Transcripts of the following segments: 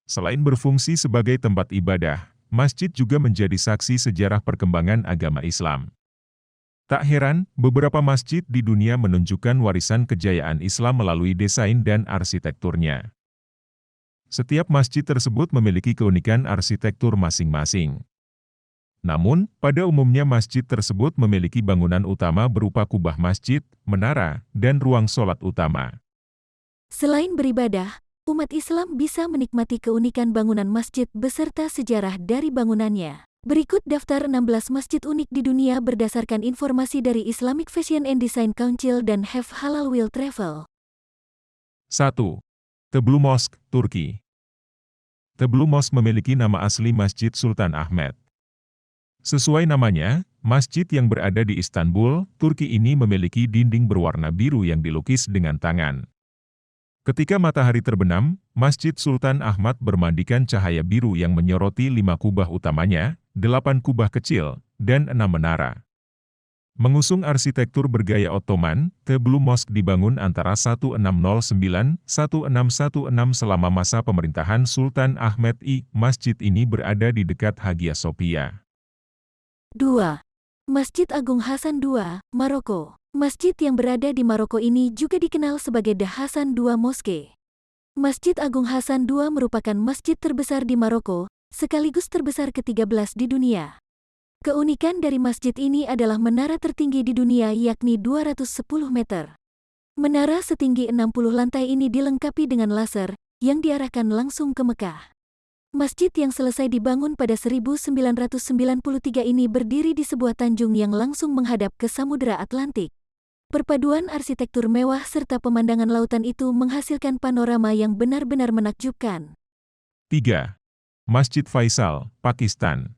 Selain berfungsi sebagai tempat ibadah, masjid juga menjadi saksi sejarah perkembangan agama Islam. Tak heran, beberapa masjid di dunia menunjukkan warisan kejayaan Islam melalui desain dan arsitekturnya. Setiap masjid tersebut memiliki keunikan arsitektur masing-masing. Namun, pada umumnya masjid tersebut memiliki bangunan utama berupa kubah masjid, menara, dan ruang sholat utama. Selain beribadah, umat Islam bisa menikmati keunikan bangunan masjid beserta sejarah dari bangunannya. Berikut daftar 16 masjid unik di dunia berdasarkan informasi dari Islamic Fashion and Design Council dan Have Halal Will Travel. 1. Teblu Mosque, Turki. Teblu Mosque memiliki nama asli Masjid Sultan Ahmed. Sesuai namanya, masjid yang berada di Istanbul, Turki ini memiliki dinding berwarna biru yang dilukis dengan tangan. Ketika matahari terbenam, Masjid Sultan Ahmad bermandikan cahaya biru yang menyoroti 5 kubah utamanya, 8 kubah kecil, dan 6 menara. Mengusung arsitektur bergaya Ottoman, Teblu Mosque dibangun antara 1616 selama masa pemerintahan Sultan Ahmed I. Masjid ini berada di dekat Hagia Sophia. 2. Masjid Agung Hasan II, Maroko. Masjid yang berada di Maroko ini juga dikenal sebagai The Hasan II Mosque. Masjid Agung Hasan II merupakan masjid terbesar di Maroko, sekaligus terbesar ke-13 di dunia. Keunikan dari masjid ini adalah menara tertinggi di dunia yakni 210 meter. Menara setinggi 60 lantai ini dilengkapi dengan laser, yang diarahkan langsung ke Mekah. Masjid yang selesai dibangun pada 1993 ini berdiri di sebuah tanjung yang langsung menghadap ke Samudra Atlantik. Perpaduan arsitektur mewah serta pemandangan lautan itu menghasilkan panorama yang benar-benar menakjubkan. 3. Masjid Faisal, Pakistan.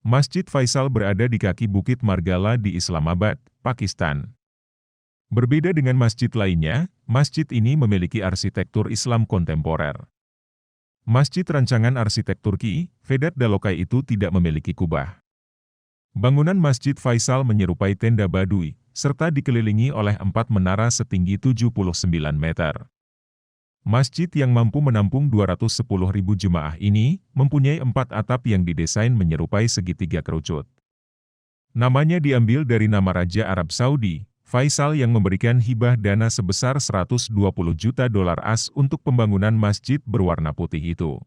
Masjid Faisal berada di kaki Bukit Margala di Islamabad, Pakistan. Berbeda dengan masjid lainnya, masjid ini memiliki arsitektur Islam kontemporer. Masjid rancangan arsitek Turki, Vedat Dalokai itu tidak memiliki kubah. Bangunan Masjid Faisal menyerupai tenda Baduy, serta dikelilingi oleh 4 menara setinggi 79 meter. Masjid yang mampu menampung 210.000 jemaah ini, mempunyai 4 atap yang didesain menyerupai segitiga kerucut. Namanya diambil dari nama Raja Arab Saudi, Faisal yang memberikan hibah dana sebesar $120 juta AS untuk pembangunan masjid berwarna putih itu.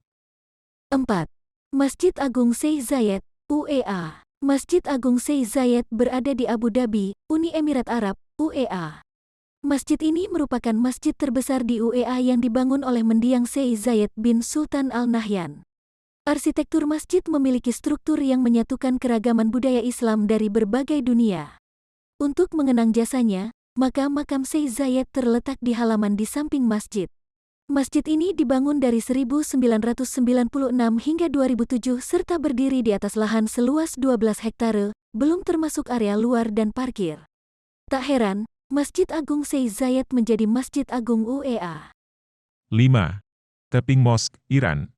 4. Masjid Agung Sheikh Zayed, UEA. Masjid Agung Sheikh Zayed berada di Abu Dhabi, Uni Emirat Arab, UEA. Masjid ini merupakan masjid terbesar di UEA yang dibangun oleh mendiang Sheikh Zayed bin Sultan Al Nahyan. Arsitektur masjid memiliki struktur yang menyatukan keragaman budaya Islam dari berbagai dunia. Untuk mengenang jasanya, maka makam Sheikh Zayed terletak di halaman di samping masjid. Masjid ini dibangun dari 1996 hingga 2007 serta berdiri di atas lahan seluas 12 hektare, belum termasuk area luar dan parkir. Tak heran, Masjid Agung Sheikh Zayed menjadi Masjid Agung UEA. 5. Teping Mosque, Iran.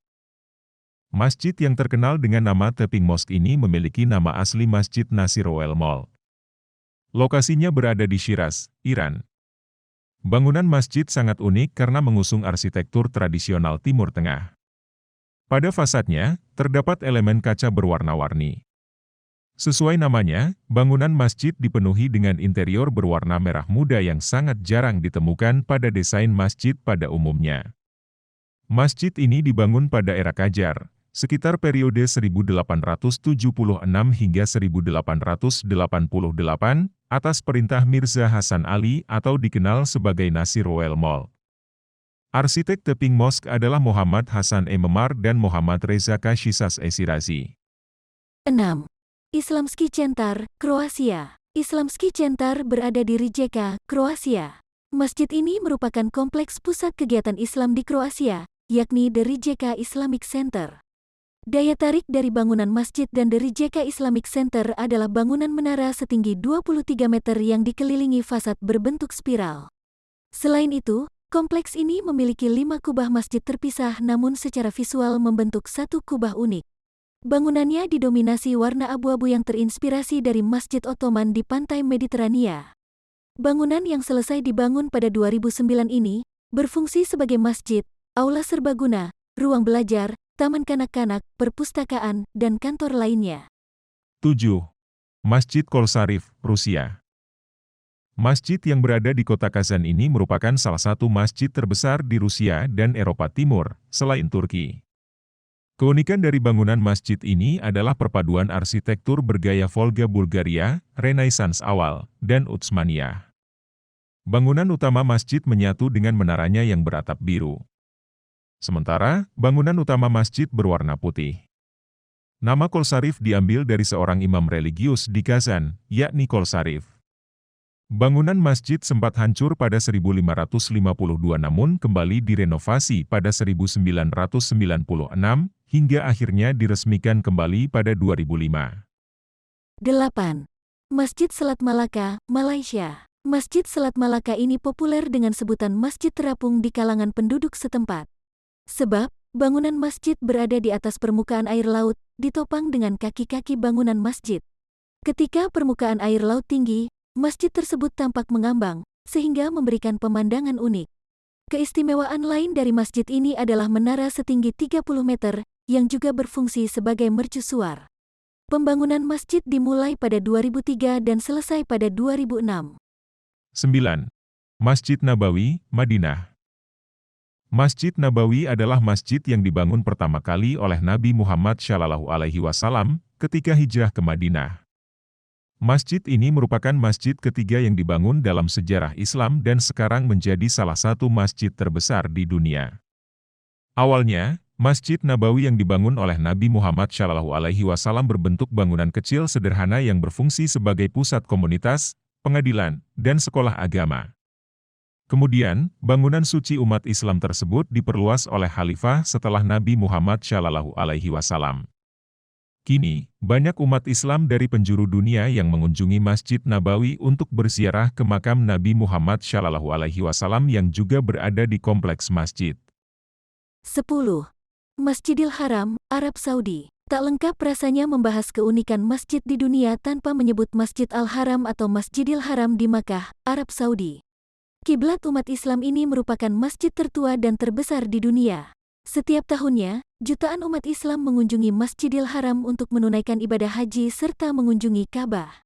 Masjid yang terkenal dengan nama Teping Mosque ini memiliki nama asli Masjid Nasirowel Mall. Lokasinya berada di Shiraz, Iran. Bangunan masjid sangat unik karena mengusung arsitektur tradisional Timur Tengah. Pada fasadnya, terdapat elemen kaca berwarna-warni. Sesuai namanya, bangunan masjid dipenuhi dengan interior berwarna merah muda yang sangat jarang ditemukan pada desain masjid pada umumnya. Masjid ini dibangun pada era Qajar, sekitar periode 1876 hingga 1888, atas perintah Mirza Hasan Ali atau dikenal sebagai Nasirowel Mall. Arsitek Teping Mosque adalah Muhammad Hasan Memar dan Muhammad Reza Kashisas Esirazi. 6. Islamski Centar, Kroasia. Islamski Centar berada di Rijeka, Kroasia. Masjid ini merupakan kompleks pusat kegiatan Islam di Kroasia, yakni The Rijeka Islamic Center. Daya tarik dari bangunan masjid dan The Rijeka Islamic Center adalah bangunan menara setinggi 23 meter yang dikelilingi fasad berbentuk spiral. Selain itu, kompleks ini memiliki 5 kubah masjid terpisah namun secara visual membentuk satu kubah unik. Bangunannya didominasi warna abu-abu yang terinspirasi dari Masjid Ottoman di pantai Mediterania. Bangunan yang selesai dibangun pada 2009 ini, berfungsi sebagai masjid, aula serbaguna, ruang belajar, taman kanak-kanak, perpustakaan, dan kantor lainnya. 7. Masjid Kolsarif, Rusia. Masjid yang berada di kota Kazan ini merupakan salah satu masjid terbesar di Rusia dan Eropa Timur, selain Turki. Keunikan dari bangunan masjid ini adalah perpaduan arsitektur bergaya Volga Bulgaria, Renaissance awal, dan Utsmaniyah. Bangunan utama masjid menyatu dengan menaranya yang beratap biru. Sementara, bangunan utama masjid berwarna putih. Nama Kolsarif diambil dari seorang imam religius di Kazan, yakni Kolsarif. Bangunan masjid sempat hancur pada 1552 namun kembali direnovasi pada 1996 hingga akhirnya diresmikan kembali pada 2005. 8. Masjid Selat Malaka, Malaysia. Masjid Selat Malaka ini populer dengan sebutan Masjid Terapung di kalangan penduduk setempat. Sebab, bangunan masjid berada di atas permukaan air laut, ditopang dengan kaki-kaki bangunan masjid. Ketika permukaan air laut tinggi, masjid tersebut tampak mengambang, sehingga memberikan pemandangan unik. Keistimewaan lain dari masjid ini adalah menara setinggi 30 meter, yang juga berfungsi sebagai mercusuar. Pembangunan masjid dimulai pada 2003 dan selesai pada 2006. 9. Masjid Nabawi, Madinah. Masjid Nabawi adalah masjid yang dibangun pertama kali oleh Nabi Muhammad SAW ketika hijrah ke Madinah. Masjid ini merupakan masjid ketiga yang dibangun dalam sejarah Islam dan sekarang menjadi salah satu masjid terbesar di dunia. Awalnya, Masjid Nabawi yang dibangun oleh Nabi Muhammad SAW berbentuk bangunan kecil sederhana yang berfungsi sebagai pusat komunitas, pengadilan, dan sekolah agama. Kemudian, bangunan suci umat Islam tersebut diperluas oleh Khalifah setelah Nabi Muhammad SAW. Kini, banyak umat Islam dari penjuru dunia yang mengunjungi Masjid Nabawi untuk berziarah ke makam Nabi Muhammad SAW yang juga berada di kompleks masjid. 10. Masjidil Haram, Arab Saudi. Tak lengkap rasanya membahas keunikan masjid di dunia tanpa menyebut Masjid Al-Haram atau Masjidil Haram di Makkah, Arab Saudi. Kiblat umat Islam ini merupakan masjid tertua dan terbesar di dunia. Setiap tahunnya, jutaan umat Islam mengunjungi Masjidil Haram untuk menunaikan ibadah haji serta mengunjungi Ka'bah.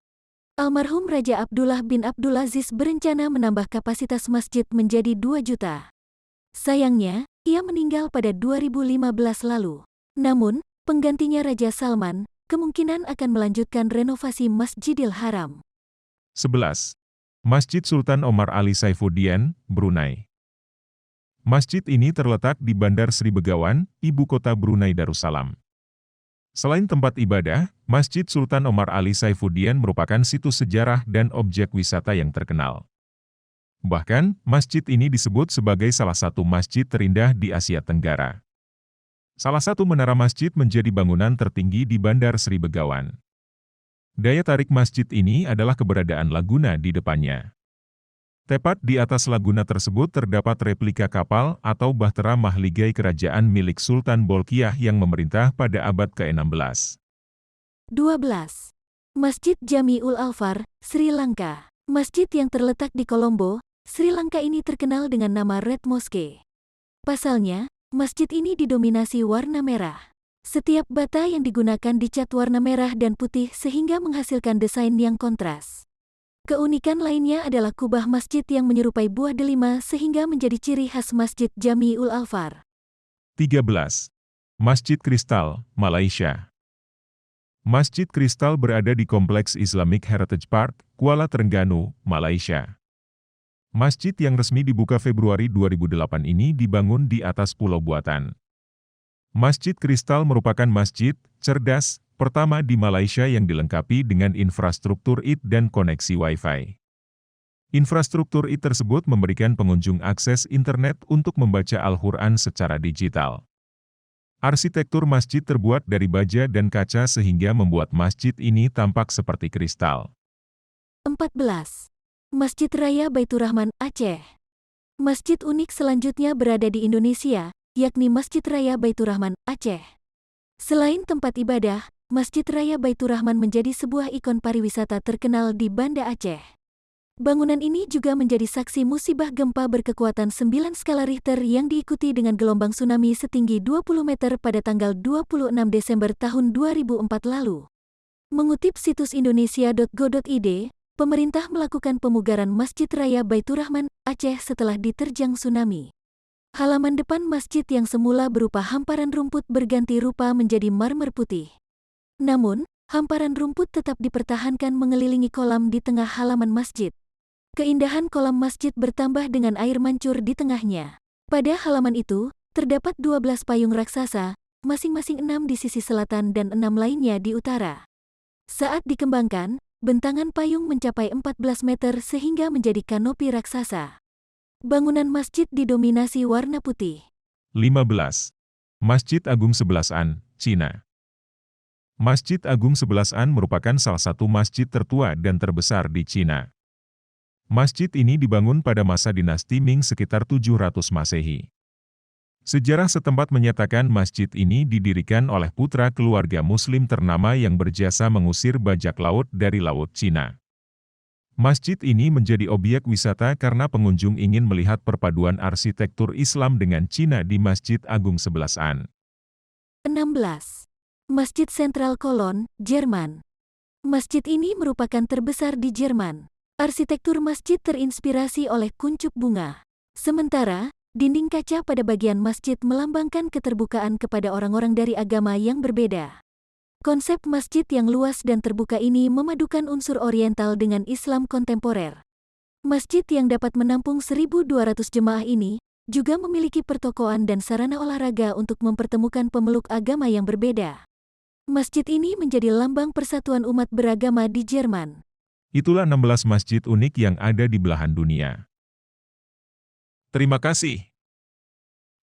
Almarhum Raja Abdullah bin Abdul Aziz berencana menambah kapasitas masjid menjadi 2 juta. Sayangnya, ia meninggal pada 2015 lalu. Namun, penggantinya Raja Salman, kemungkinan akan melanjutkan renovasi Masjidil Haram. 11. Masjid Sultan Omar Ali Saifuddin, Brunei. Masjid ini terletak di Bandar Sri Begawan, ibu kota Brunei Darussalam. Selain tempat ibadah, Masjid Sultan Omar Ali Saifuddin merupakan situs sejarah dan objek wisata yang terkenal. Bahkan, masjid ini disebut sebagai salah satu masjid terindah di Asia Tenggara. Salah satu menara masjid menjadi bangunan tertinggi di Bandar Sri Begawan. Daya tarik masjid ini adalah keberadaan laguna di depannya. Tepat di atas laguna tersebut terdapat replika kapal atau bahtera mahligai kerajaan milik Sultan Bolkiah yang memerintah pada abad ke-16. 12. Masjid Jami'ul Alfar, Sri Lanka. Masjid yang terletak di Colombo, Sri Lanka ini terkenal dengan nama Red Mosque. Pasalnya, masjid ini didominasi warna merah. Setiap bata yang digunakan dicat warna merah dan putih sehingga menghasilkan desain yang kontras. Keunikan lainnya adalah kubah masjid yang menyerupai buah delima sehingga menjadi ciri khas Masjid Jami'ul Alfar. 13. Masjid Kristal, Malaysia. Masjid Kristal berada di Kompleks Islamic Heritage Park, Kuala Terengganu, Malaysia. Masjid yang resmi dibuka Februari 2008 ini dibangun di atas pulau buatan. Masjid Kristal merupakan masjid cerdas pertama di Malaysia yang dilengkapi dengan infrastruktur IT dan koneksi Wi-Fi. Infrastruktur IT tersebut memberikan pengunjung akses internet untuk membaca Al-Quran secara digital. Arsitektur masjid terbuat dari baja dan kaca sehingga membuat masjid ini tampak seperti kristal. 14. Masjid Raya Baitur Rahman, Aceh. Masjid unik selanjutnya berada di Indonesia, yakni Masjid Raya Baitur Rahman, Aceh. Selain tempat ibadah, Masjid Raya Baitur Rahman menjadi sebuah ikon pariwisata terkenal di Banda Aceh. Bangunan ini juga menjadi saksi musibah gempa berkekuatan 9 skala Richter yang diikuti dengan gelombang tsunami setinggi 20 meter pada tanggal 26 Desember tahun 2004 lalu. Mengutip situs indonesia.go.id, pemerintah melakukan pemugaran Masjid Raya Baitur Rahman, Aceh setelah diterjang tsunami. Halaman depan masjid yang semula berupa hamparan rumput berganti rupa menjadi marmer putih. Namun, hamparan rumput tetap dipertahankan mengelilingi kolam di tengah halaman masjid. Keindahan kolam masjid bertambah dengan air mancur di tengahnya. Pada halaman itu, terdapat 12 payung raksasa, masing-masing 6 di sisi selatan dan 6 lainnya di utara. Saat dikembangkan, bentangan payung mencapai 14 meter sehingga menjadi kanopi raksasa. Bangunan masjid didominasi warna putih. 15. Masjid Agung Sebelasan, Cina. Masjid Agung Sebelasan merupakan salah satu masjid tertua dan terbesar di Cina. Masjid ini dibangun pada masa dinasti Ming sekitar 700 Masehi. Sejarah setempat menyatakan masjid ini didirikan oleh putra keluarga Muslim ternama yang berjasa mengusir bajak laut dari Laut Cina. Masjid ini menjadi objek wisata karena pengunjung ingin melihat perpaduan arsitektur Islam dengan Cina di Masjid Agung Sebelasan. 16. Masjid Sentral Cologne, Jerman. Masjid ini merupakan terbesar di Jerman. Arsitektur masjid terinspirasi oleh kuncup bunga. Sementara, dinding kaca pada bagian masjid melambangkan keterbukaan kepada orang-orang dari agama yang berbeda. Konsep masjid yang luas dan terbuka ini memadukan unsur oriental dengan Islam kontemporer. Masjid yang dapat menampung 1.200 jemaah ini juga memiliki pertokoan dan sarana olahraga untuk mempertemukan pemeluk agama yang berbeda. Masjid ini menjadi lambang persatuan umat beragama di Jerman. Itulah 16 masjid unik yang ada di belahan dunia. Terima kasih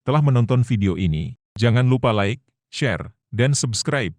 telah menonton video ini. Jangan lupa like, share, dan subscribe